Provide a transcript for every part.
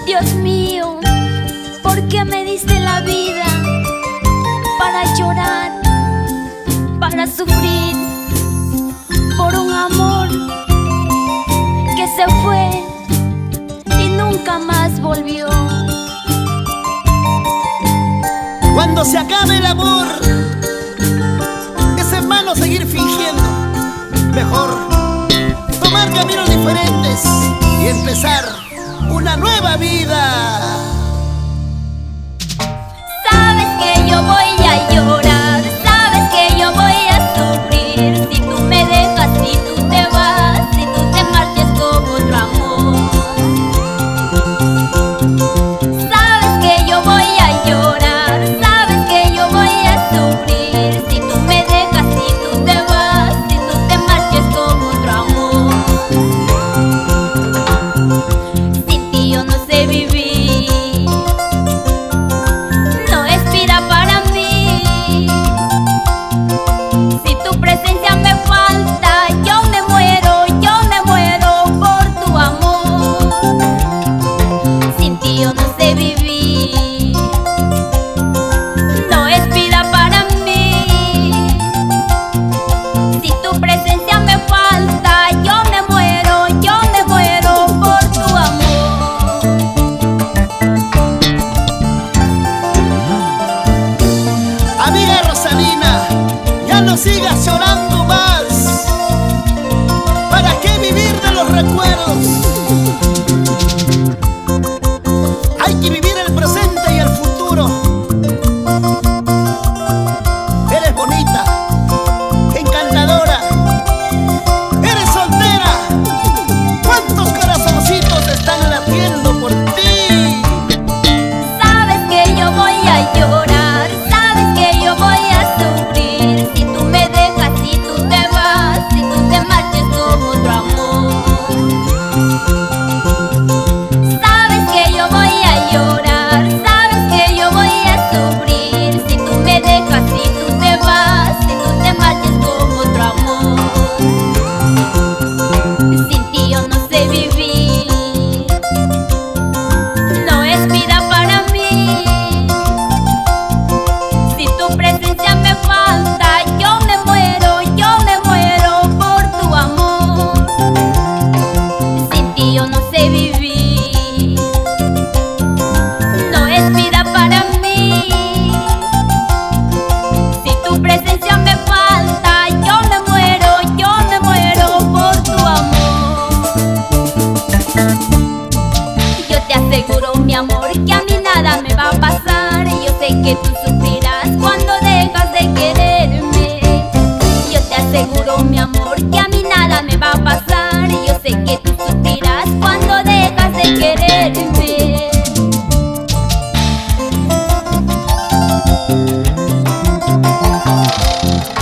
Dios mío, ¿por qué me diste la vida? Para llorar, para sufrir, por un amor que se fue y nunca más volvió. Cuando se acabe el amor, es en vano seguir fingiendo. Mejor tomar caminos diferentes y empezar una nueva vida. Sabes que yo voy a llorar, sabes que yo voy a sufrir, si tú me dejas, si tú te vas, si tú te marches con otro amor. Sabes que yo voy a llorar, sabes que yo voy a sufrir, si tú me dejas, si tú te vas, si tú te marches con otro amor. Sin ti yo no sé vivir, no es vida para mí. Si tu presencia me falta, yo me muero por tu amor. Sin ti yo no sé vivir, no es vida para mí. Si tu presencia me falta, yo me muero por tu amor. Amiga Rosalina, ya no sigas llorando más. ¿Para qué vivir de los recuerdos? Hay que vivir el presente y el futuro. Eres bonita, encantadora, eres soltera. ¿Cuántos corazoncitos están latiendo por ti? Sabes que yo voy a llorar, sabes que yo voy a sufrir, si tú me dejas, si tú te vas, si tú te marches con otro amor. Sabes que yo voy a llorar, sabes que yo voy a sufrir, si tú me dejas, si tú te vas, si tú te marches con otro amor. Sin ti yo no sé vivir, no es vida para mí. Si tu presencia me falta, yo me muero por tu amor. Sin ti yo no sé vivir, no es vida para mí. Si tu presencia me falta, yo me muero por tu amor. Yo te aseguro, mi amor, que a mí nada me va a pasar. Yo sé que tú sufrirás cuando dejas de quererme. Yo te aseguro, mi amor, que a mí nada me va a pasar. Yo sé que tú sufrirás cuando dejas de quererme.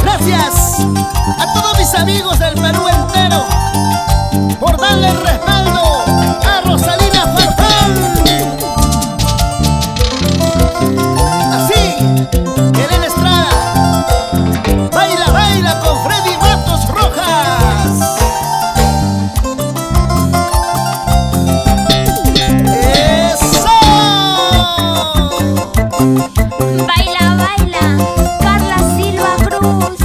Gracias a todos mis amigos del Perú entero por darle el respaldo a Rosalina Farfán. Así, Elena Estrada, baila, baila con Freddy Matos Rojas. ¡Eso! Baila, baila, Carla Silva Cruz.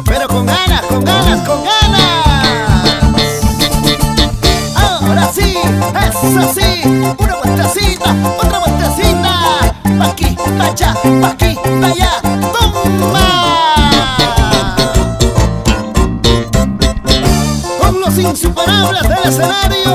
Pero con ganas, con ganas, con ganas. Ahora sí, es así. Una vueltecita, otra vueltecita. Pa' aquí, pa' allá, pa' aquí, pa' allá. ¡Toma! Con los insuperables del escenario.